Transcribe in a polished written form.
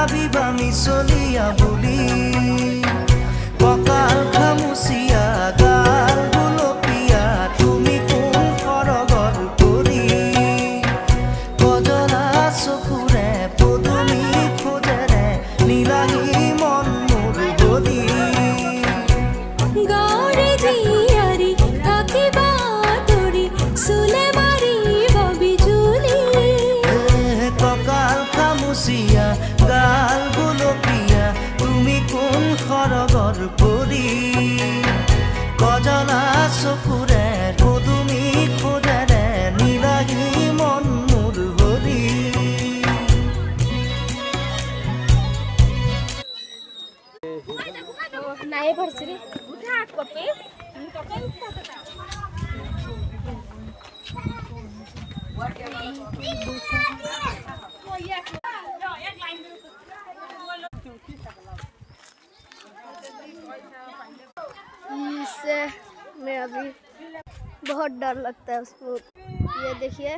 ভাবিবা মিছলিয়া বুলি কঁকাল খামুচিয়া গাল গুলপীয়া তুমি কোন সৰগৰ কৰি কজলা চকুৰে পদুমী খোজেৰে নীলাহী মন মোৰ গলি গড়ে জিয়ারি থাকিবা তৰি চুলে মাৰিব বিজুলি কঁকাল খামুচিয়া গাল গুলপীয়া তুমি কোন সৰগৰ কৰি কজলা চকুৰে পদুমী খোজেৰে নীলাহী মন মোৰ গলি নাই ভরছিলি इससे मैं अभी बहुत डर लगता है उसको। ये देखिए